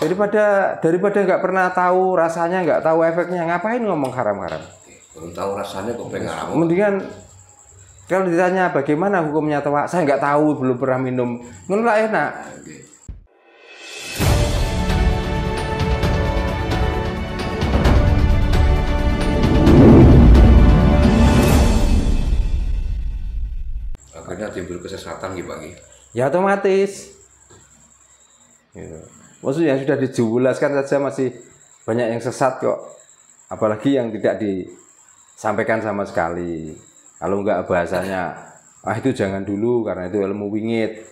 Daripada nggak pernah tahu rasanya, nggak tahu efeknya, ngapain ngomong haram-haram? Belum tahu rasanya kok pengen haram. Mendingan kalau ditanya bagaimana hukumnya toa, saya nggak tahu, belum pernah minum, nggak enak. Akhirnya timbul kesesatan gitu Pak. Ya otomatis. Gitu. Maksudnya sudah dijelaskan saja masih banyak yang sesat kok. Apalagi yang tidak disampaikan sama sekali. Kalau enggak bahasanya, itu jangan dulu karena itu ilmu wingit.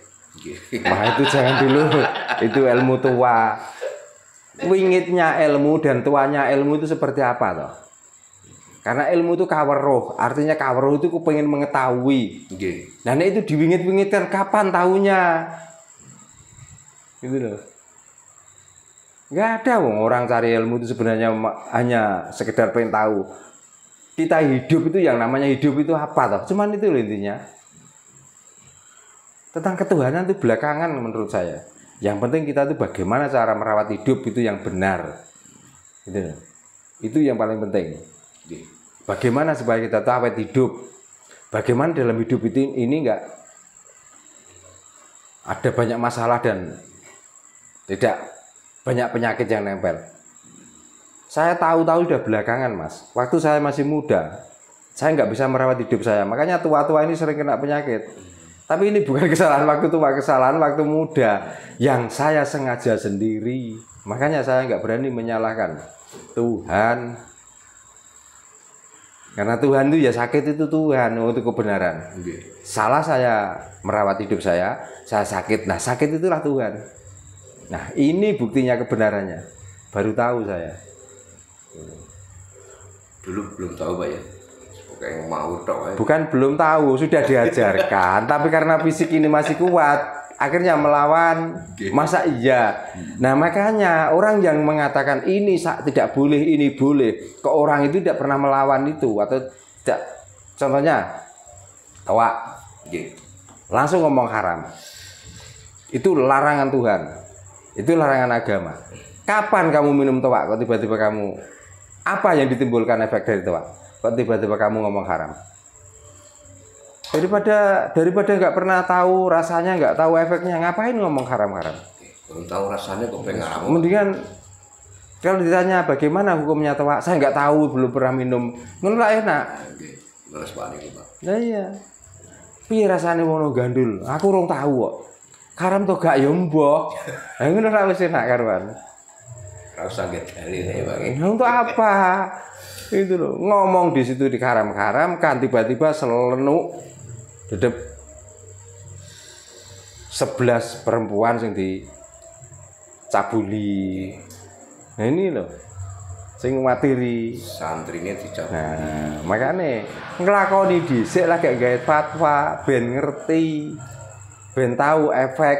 Itu jangan dulu, itu ilmu tua. Wingitnya ilmu dan tuanya ilmu itu seperti apa toh? Karena ilmu itu kaweruh, artinya kaweruh itu pengen mengetahui. Nah itu diwingit-wingitkan kapan tahunya? Gitu loh. Nggak ada orang cari ilmu itu sebenarnya hanya sekedar pengen tahu. Kita hidup itu yang namanya hidup itu apa toh? Cuman itu loh intinya. Tentang ketuhanan itu belakangan menurut saya. Yang penting kita itu bagaimana cara merawat hidup itu yang benar. Gitu loh. Itu yang paling penting. Bagaimana supaya kita tahu awet hidup. Bagaimana dalam hidup ini enggak ada banyak masalah dan tidak banyak penyakit yang nempel. Saya tahu-tahu sudah belakangan Mas. Waktu saya masih muda, saya nggak bisa merawat hidup saya. Makanya tua-tua ini sering kena penyakit. Tapi ini bukan kesalahan waktu tua, kesalahan waktu muda yang saya sengaja sendiri. Makanya saya nggak berani menyalahkan Tuhan. Karena Tuhan itu ya sakit itu Tuhan untuk kebenaran. Salah saya merawat hidup saya sakit. Nah sakit itulah Tuhan. Nah ini buktinya kebenarannya. Baru tahu saya. Dulu belum tahu Pak ya. Kayak mau tok. Bukan belum tahu, sudah diajarkan. Tapi karena fisik ini masih kuat, akhirnya melawan. Masa iya? Nah makanya orang yang mengatakan ini tidak boleh, ini boleh, ke orang itu tidak pernah melawan itu atau tidak. Contohnya, toa, langsung ngomong haram. Itu larangan Tuhan, itu larangan agama. Kapan kamu minum toa? Kok tiba-tiba kamu apa yang ditimbulkan efek dari toa? Kok tiba-tiba kamu ngomong haram? Daripada nggak pernah tahu rasanya, nggak tahu efeknya, ngapain ngomong haram-haram? Belum tahu rasanya kok pengen haram. Mendingan kalau ditanya bagaimana hukumnya toa, saya nggak tahu, belum pernah minum, nggak enak. Males banget Pak. Nah iya. Piye rasane wono gandul? Aku urung tahu kok. Haram to gak ya mbok. Ha ngono ra wis enak karuan. Ra usah gedali ya Pak. Untuk apa? Itu loh, ngomong di situ dikaram-karamkan, tiba-tiba selenuk dedep 11 perempuan yang dicabuli. Nah ini loh sing materi santrine dicabuli. Nah makanya ngelakoni dhisik lah gak gawe fatwa ben ngerti, ben tahu efek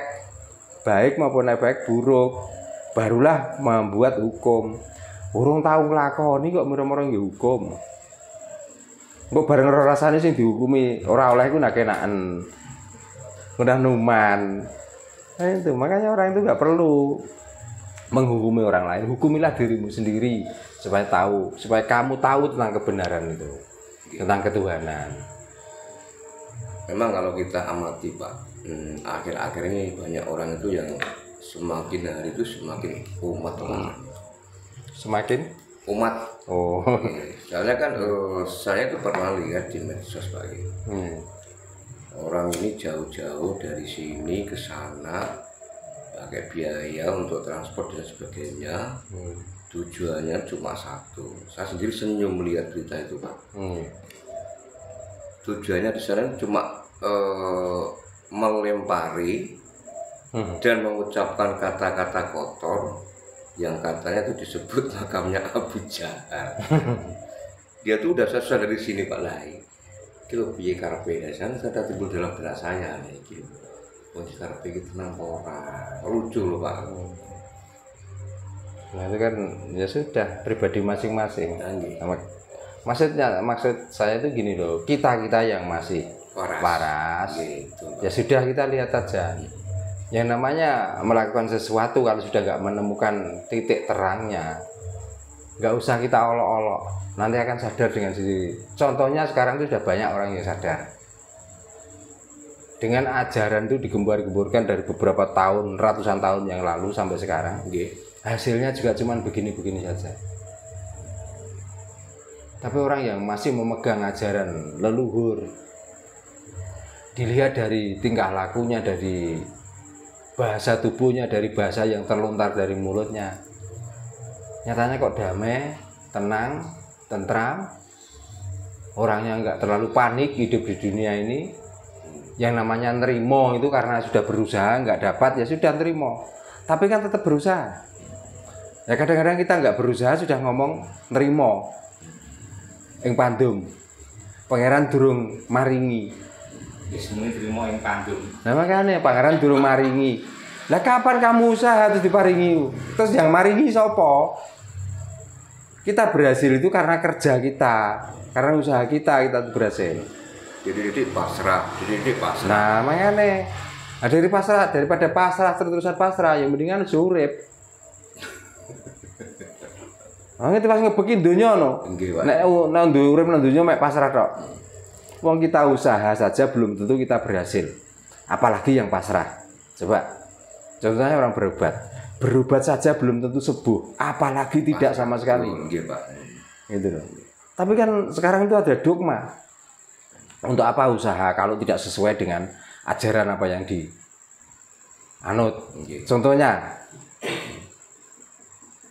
baik maupun efek buruk, barulah membuat hukum. Urung tahu nglakoni kok mira-mira nggih hukum. Engko bareng ora rasane sing dihukumi ora oleh iku nak kenaken. Udah numan. Nah itu makanya orang itu nggak perlu menghukumi orang lain. Hukumilah dirimu sendiri supaya kamu tahu tentang kebenaran itu, tentang ketuhanan. Memang kalau kita amati Pak, akhir-akhir ini banyak orang itu yang semakin hari itu semakin umat Semakin umat. Oh. Soalnya kan saya tuh pernah lihat di medsos Pak. Orang ini jauh-jauh dari sini ke sana pakai biaya untuk transport dan sebagainya. Tujuannya cuma satu. Saya sendiri senyum melihat berita itu Pak. Tujuannya di sana cuma melempari dan mengucapkan kata-kata kotor yang katanya itu disebut makamnya Abu Jahal. Dia tuh udah selesai dari sini Pak Lai. Kilo piye karepe sana sudah timbul dalam benak saya nih gitu. Wong karepe iki tenang ora. Lucu loh Pak. Nah itu kan ya sudah pribadi masing-masing. Maksud saya itu gini loh, kita yang masih waras gitu. Ya sudah kita lihat aja. Yang namanya melakukan sesuatu kalau sudah nggak menemukan titik terangnya, nggak usah kita olok-olok, nanti akan sadar dengan sendiri. Contohnya sekarang itu sudah banyak orang yang sadar. Dengan ajaran itu digembar-gemborkan dari beberapa tahun, ratusan tahun yang lalu sampai sekarang, hasilnya juga cuma begini-begini saja. Tapi orang yang masih memegang ajaran leluhur, dilihat dari tingkah lakunya, dari bahasa tubuhnya, dari bahasa yang terlontar dari mulutnya, nyatanya kok damai, tenang, tentram, orangnya nggak terlalu panik hidup di dunia ini. Yang namanya nerimo itu karena sudah berusaha nggak dapat, ya sudah nerimo, tapi kan tetap berusaha. Ya kadang-kadang kita nggak berusaha sudah ngomong nerimo ing pandum, pangeran durung maringi. Ismune nerimo ing pandum. Nah makanya pangeran durung maringi. Lah kapan kamu usaha terus diparingi? Terus yang maringi sapa? Kita berhasil itu karena kerja kita, karena usaha kita berhasil. Jadi pasrah. Nah makanya dari pasrah, daripada pasrah terus-terusan pasrah, yang mendingan urip. Nang itu pas ngebeki donya no. Nek urip nang donya mek pasrah tok. Wong kita usaha saja belum tentu kita berhasil. Apalagi yang pasrah. Coba. Contohnya orang berobat saja belum tentu sembuh, apalagi tidak sama sekali. Gitu loh. Tapi kan sekarang itu ada dogma. Untuk apa usaha kalau tidak sesuai dengan ajaran apa yang dianut? Contohnya,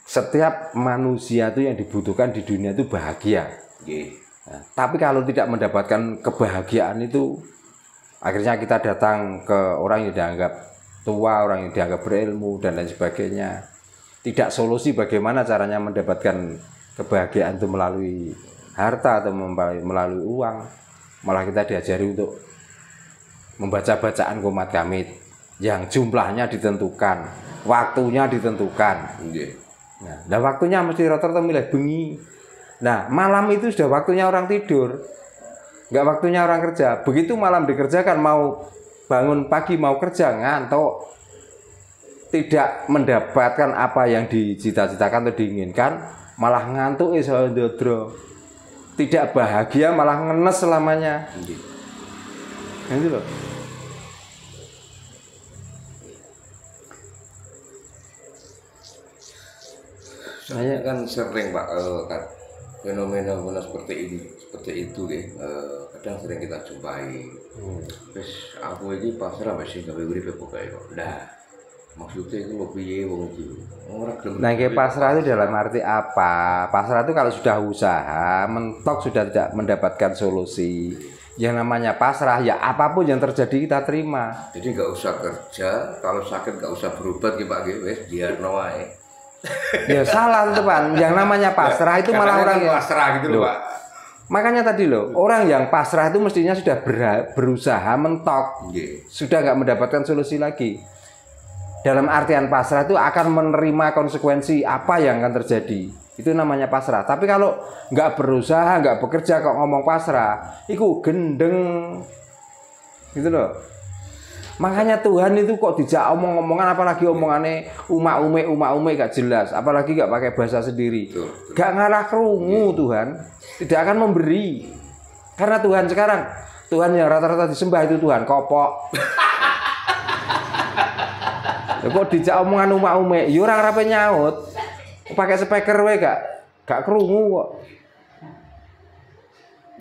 setiap manusia itu yang dibutuhkan di dunia itu bahagia. Nah, tapi kalau tidak mendapatkan kebahagiaan itu, akhirnya kita datang ke orang yang dianggap tua, orang yang dianggap berilmu dan lain sebagainya. Tidak solusi bagaimana caranya mendapatkan kebahagiaan itu melalui harta atau melalui uang. Malah kita diajari untuk membaca bacaan qomat kamit yang jumlahnya ditentukan, waktunya ditentukan. Nah, dan waktunya mesti rata-rata milih bengi. Nah, malam itu sudah waktunya orang tidur, nggak waktunya orang kerja. Begitu malam dikerjakan, mau bangun pagi mau kerja ngantuk, tidak mendapatkan apa yang dicita-citakan atau diinginkan, malah ngantuk iso ndodro. Tidak bahagia malah ngenes selamanya. Gitu loh. Saya kan sering Pak fenomena seperti itu kadang sering kita jumpai. Terus aku ini pasrah masih gawe urip pokoke kok. Nah, maksudnya itu lo piye wong iki? Nah, pasrah itu dalam arti apa? Pasrah itu kalau sudah usaha, mentok sudah tidak mendapatkan solusi. Yang namanya pasrah ya apapun yang terjadi kita terima. Jadi nggak usah kerja, kalau sakit nggak usah berobat ki Pak wis biarno wae. Ya salah itu Pak. Yang namanya pasrah itu malah orang yang pasrah gitu loh Pak. Makanya tadi loh, orang yang pasrah itu mestinya sudah berusaha mentok. Sudah nggak mendapatkan solusi lagi. Dalam artian pasrah itu akan menerima konsekuensi apa yang akan terjadi. Itu namanya pasrah. Tapi kalau nggak berusaha, nggak bekerja kok ngomong pasrah, itu gendeng. Gitu loh. Makanya Tuhan itu kok dijak omong-omongan, apalagi omongannya umak-ume gak jelas, apalagi gak pakai bahasa sendiri. Gak ngalah kerungu Tuhan, tidak akan memberi. Karena Tuhan sekarang, Tuhan yang rata-rata disembah itu Tuhan kopok. Kok dijak omongan umak-ume, ya orang rapi nyaut. Pakai speaker we gak kerungu kok.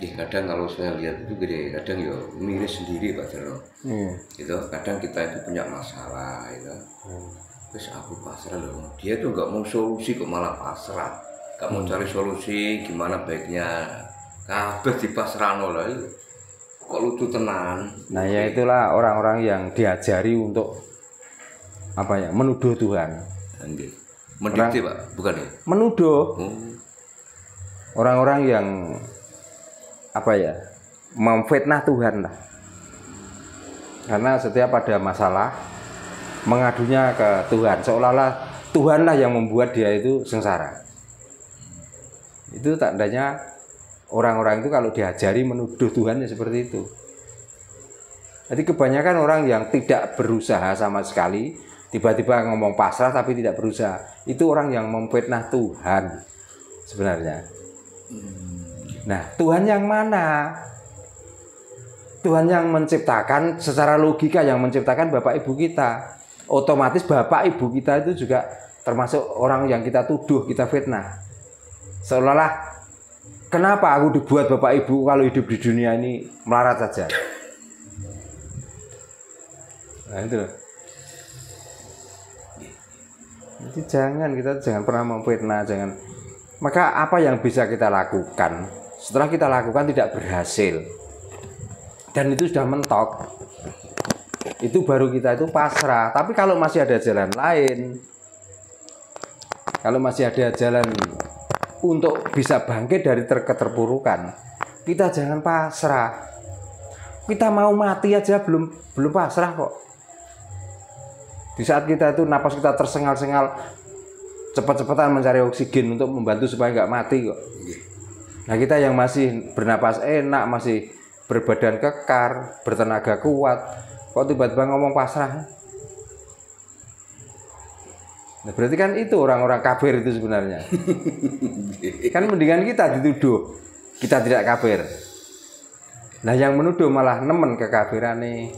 Kadang kalau saya lihat itu gede, kadang ya miris sendiri Pak Jarno. Gitu, kadang kita itu punya masalah gitu. Terus aku pasrah loh. Dia tuh nggak mau solusi kok malah pasrah. Gak mau cari solusi gimana baiknya. Kabeh dipasrahno lah. Kok lucu tenan. Nah, ya itulah orang-orang yang diajari untuk apa ya? Menuduh Tuhan. Mendikte Pak, bukan ya? Menuduh. Orang-orang yang apa ya, memfitnah Tuhan lah. Karena setiap ada masalah mengadunya ke Tuhan, seolah-olah Tuhanlah yang membuat dia itu sengsara. Itu tandanya orang-orang itu kalau diajari menuduh Tuhan ya seperti itu. Jadi kebanyakan orang yang tidak berusaha sama sekali, tiba-tiba ngomong pasrah tapi tidak berusaha, itu orang yang memfitnah Tuhan sebenarnya. Nah, Tuhan yang mana? Tuhan yang menciptakan, secara logika yang menciptakan Bapak Ibu kita. Otomatis Bapak Ibu kita itu juga termasuk orang yang kita tuduh, kita fitnah. Seolah-olah, kenapa aku dibuat Bapak Ibu kalau hidup di dunia ini melarat saja? Nah itu loh. Jadi kita jangan pernah memfitnah, jangan. Maka apa yang bisa kita lakukan? Setelah kita lakukan tidak berhasil, dan itu sudah mentok, itu baru kita itu pasrah. Tapi kalau masih ada jalan lain, kalau masih ada jalan untuk bisa bangkit dari keterpurukan, kita jangan pasrah. Kita mau mati aja belum pasrah kok. Di saat kita itu napas kita tersengal-sengal, cepat-cepatan mencari oksigen untuk membantu supaya nggak mati kok. Nah kita yang masih bernapas enak, masih berbadan kekar, bertenaga kuat, kok tiba-tiba ngomong pasrah? Nah, berarti kan itu orang-orang kafir itu sebenarnya. Kan mendingan kita dituduh kita tidak kafir. Nah yang menuduh malah nemen kekafiran nih.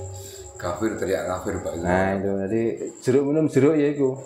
Kafir teriak kafir Pak. Nah itu jadi jeruk minum jeruk ya itu.